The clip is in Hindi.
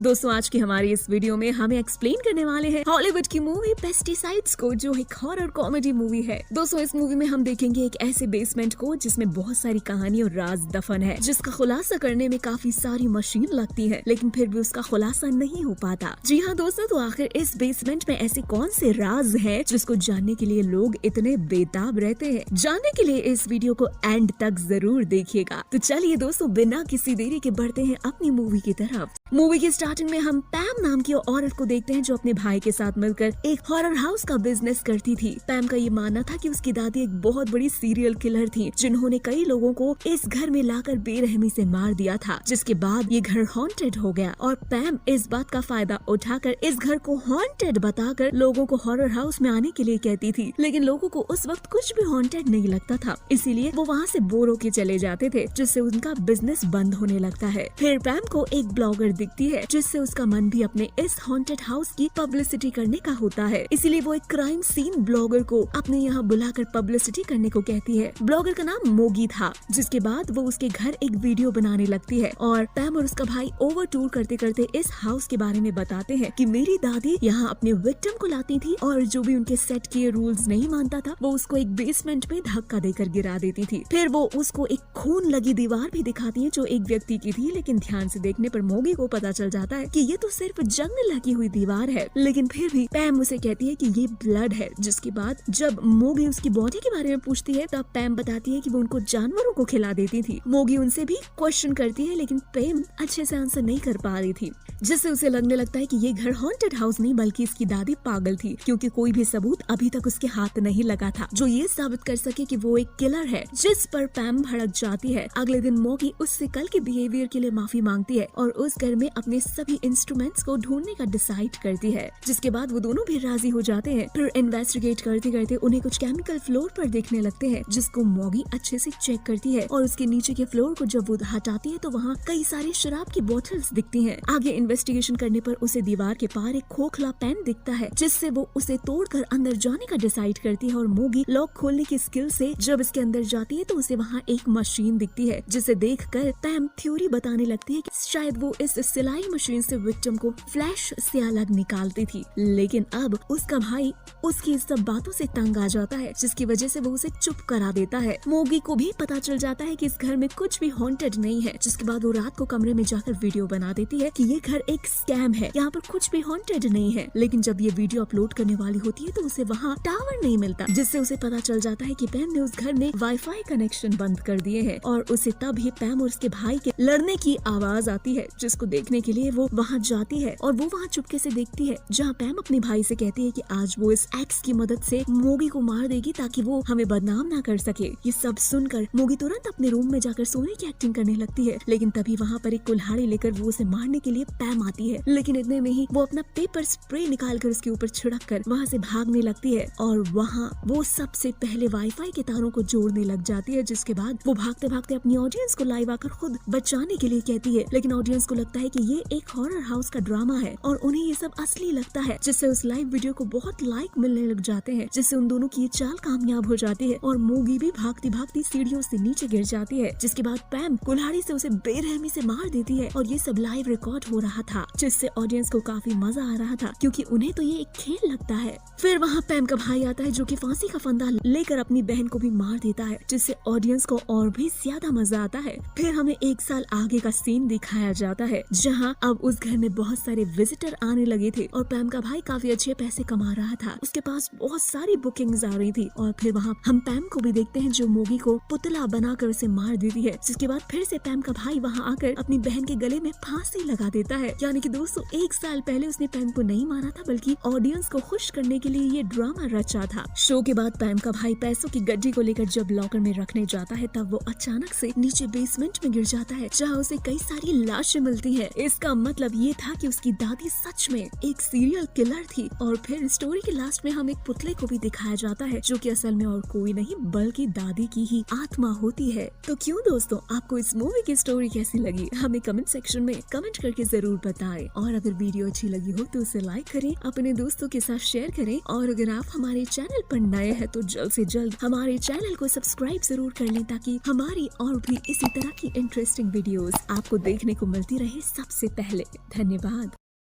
दोस्तों आज की हमारी इस वीडियो में हमें एक्सप्लेन करने वाले हैं हॉलीवुड की मूवी पेस्टिसाइड्स को, जो एक हॉरर कॉमेडी मूवी है। दोस्तों इस मूवी में हम देखेंगे एक ऐसे बेसमेंट को जिसमें बहुत सारी कहानी और राज दफन है, जिसका खुलासा करने में काफी सारी मशीन लगती है, लेकिन फिर भी उसका खुलासा नहीं हो पाता। जी हाँ दोस्तों, तो आखिर इस बेसमेंट में ऐसे कौन से राज हैं जिसको जानने के लिए लोग इतने बेताब रहते हैं। जानने के लिए इस वीडियो को एंड तक जरूर देखिएगा। तो चलिए दोस्तों बिना किसी देरी के बढ़ते हैं अपनी मूवी की तरफ। मूवी की स्टार्टिंग में हम पैम नाम की औरत को देखते हैं जो अपने भाई के साथ मिलकर एक हॉरर हाउस का बिजनेस करती थी। पैम का ये मानना था कि उसकी दादी एक बहुत बड़ी सीरियल किलर थी, जिन्होंने कई लोगों को इस घर में लाकर बेरहमी से मार दिया था, जिसके बाद ये घर हॉन्टेड हो गया। और पैम इस बात का फायदा उठाकर इस घर को हॉन्टेड बताकर लोगों को हॉरर हाउस में आने के लिए कहती थी, लेकिन लोगों को उस वक्त कुछ भी हॉन्टेड नहीं लगता था, इसीलिए वो वहाँ से बोर होके चले जाते थे, जिससे उनका बिजनेस बंद होने लगता है। फिर पैम को एक ब्लॉगर दिखती है, जिससे उसका मन भी अपने इस हॉन्टेड हाउस की पब्लिसिटी करने का होता है, इसीलिए वो एक क्राइम सीन ब्लॉगर को अपने यहाँ बुलाकर पब्लिसिटी करने को कहती है। ब्लॉगर का नाम मोगी था, जिसके बाद वो उसके घर एक वीडियो बनाने लगती है और पैम और उसका भाई ओवर टूर करते करते इस हाउस के बारे में बताते हैं कि मेरी दादी यहाँ अपने विक्टिम को लाती थी और जो भी उनके सेट किए रूल्स नहीं मानता था वो उसको एक बेसमेंट में धक्का देकर गिरा देती थी। फिर वो उसको एक खून लगी दीवार भी दिखाती है जो एक व्यक्ति की थी, लेकिन ध्यान से देखने पर मोगी को पता चल जाता है कि ये तो सिर्फ जंग में लगी हुई दीवार है, लेकिन फिर भी पैम उसे कहती है कि ये ब्लड है। जिसके बाद जब मोगी उसकी बॉडी के बारे में पूछती है तब पैम बताती है कि वो उनको जानवरों को खिला देती थी। मोगी उनसे भी क्वेश्चन करती है, लेकिन पैम अच्छे से आंसर नहीं कर पा रही थी, जिससे उसे लगने लगता है कि ये घर हॉन्टेड हाउस नहीं बल्कि इसकी दादी पागल थी, क्योंकि कोई भी सबूत अभी तक उसके हाथ नहीं लगा था जो ये साबित कर सके कि वो एक किलर है। जिस पर पैम भड़क जाती है। अगले दिन मोगी उससे कल के बिहेवियर के लिए माफी मांगती है और उस घर में अपने सभी इंस्ट्रूमेंट्स को ढूंढने का डिसाइड करती है, जिसके बाद वो दोनों भी राजी हो जाते हैं। फिर इन्वेस्टिगेट करते करते उन्हें कुछ केमिकल फ्लोर पर देखने लगते हैं, जिसको मोगी अच्छे से चेक करती है और उसके नीचे के फ्लोर को जब वो हटाती है तो वहाँ कई सारी शराब की बोतल्स दिखती हैं। आगे इन्वेस्टिगेशन करने पर उसे दीवार के पार एक खोखला पेन दिखता है, जिससे वो उसे तोड़कर अंदर जाने का डिसाइड करती है और मोगी लॉक खोलने की स्किल से जब इसके अंदर जाती है तो उसे वहाँ एक मशीन दिखती है, जिसे देखकर पैम थ्योरी बताने लगती है कि शायद वो इस सिलाई मशीन से विक्टिम को फ्लैश से अलग निकालती थी। लेकिन अब उसका भाई उसकी सब बातों से तंग आ जाता है, जिसकी वजह से वो उसे चुप करा देता है। मोगी को भी पता चल जाता है कि इस घर में कुछ भी हॉन्टेड नहीं है, जिसके बाद वो रात को कमरे में जाकर वीडियो बना देती है कि ये घर एक स्कैम है, यहाँ पर कुछ भी हॉन्टेड नहीं है। लेकिन जब ये वीडियो अपलोड करने वाली होती है तो उसे वहाँ टावर नहीं मिलता, जिससे उसे पता चल जाता है कि पैम ने उस घर में वाईफाई कनेक्शन बंद कर दिए हैं। और उसे तब ही पैम और उसके भाई के लड़ने की आवाज आती है, जिसको देखने के लिए वो वहाँ जाती है और वो वहाँ चुपके से देखती है, जहाँ पैम अपने भाई से कहती है कि आज वो इस एक्स की मदद से मोगी को मार देगी ताकि वो हमें बदनाम ना कर सके। ये सब सुनकर मोगी तुरंत अपने रूम में जाकर सोने की एक्टिंग करने लगती है, लेकिन तभी वहाँ पर एक कुल्हाड़ी लेकर वो उसे मारने के लिए पैम आती है। लेकिन इतने में ही वो अपना पेपर स्प्रे निकालकर उसके ऊपर छिड़क कर वहाँ से भागने लगती है और वहाँ वो सबसे पहले वाईफाई के तारों को जोड़ने लग जाती है। जिसके बाद वो भागते भागते अपनी ऑडियंस को लाइव आकर खुद बचाने के लिए कहती है, लेकिन ऑडियंस को लगता है कि ये एक हॉरर हाउस का ड्रामा है और उन्हें ये सब असली लगता है, जिससे उस लाइव वीडियो को बहुत लाइक मिलने लग जाते हैं, जिससे उन दोनों की ये चाल कामयाब हो जाती है और मोगी भी भागती भागती सीढ़ियों से नीचे गिर जाती है। जिसके बाद पैम कुल्हाड़ी से उसे बेरहमी से मार देती है और ये सब लाइव रिकॉर्ड हो रहा था, जिससे ऑडियंस को काफी मजा आ रहा था, क्योंकि उन्हें तो ये एक खेल लगता है। फिर वहाँ पैम का भाई आता है जो कि फांसी का फंदा लेकर अपनी बहन को भी मार देता है, जिससे ऑडियंस को और भी ज्यादा मजा आता है। फिर हमें एक साल आगे का सीन दिखाया जाता है, जहाँ अब उस घर में बहुत सारे विजिटर आने लगे थे और पैम का भाई काफी अच्छे पैसे कमा रहा था, उसके पास बहुत सारी बुकिंग्स आ रही थी। और फिर वहाँ हम पैम को भी देखते हैं जो मोगी को पुतला बनाकर उसे मार देती है, जिसके बाद फिर से पैम का भाई वहाँ आकर अपनी बहन के गले में फांसी लगा देता है। यानी कि दोस्तों एक साल पहले उसने पैम को नहीं मारा था, बल्कि ऑडियंस को खुश करने के लिए ये ड्रामा रचा था। शो के बाद पैम का भाई पैसों की गड्डी को लेकर जब लॉकर में रखने जाता है तब वो अचानक से नीचे बेसमेंट में गिर जाता है, जहाँ उसे कई सारी लाशें मिलती है। इसका मतलब ये था कि उसकी दादी सच में एक सीरियल किलर थी। और फिर स्टोरी के लास्ट में हम एक पुतले को भी दिखाया जाता है, जो कि असल में और कोई नहीं बल्कि दादी की ही आत्मा होती है। तो क्यों दोस्तों, आपको इस मूवी की स्टोरी कैसी लगी हमें कमेंट सेक्शन में कमेंट करके जरूर बताएं। और अगर वीडियो अच्छी लगी हो तो उसे लाइक करें, अपने दोस्तों के साथ शेयर करें। और अगर आप हमारे चैनल पर नए हैं तो जल्द से जल्द हमारे चैनल को सब्सक्राइब जरूर कर लें, ताकि हमारी और भी इसी तरह की इंटरेस्टिंग वीडियोस आपको देखने को मिलती रहे सबसे पहले। धन्यवाद।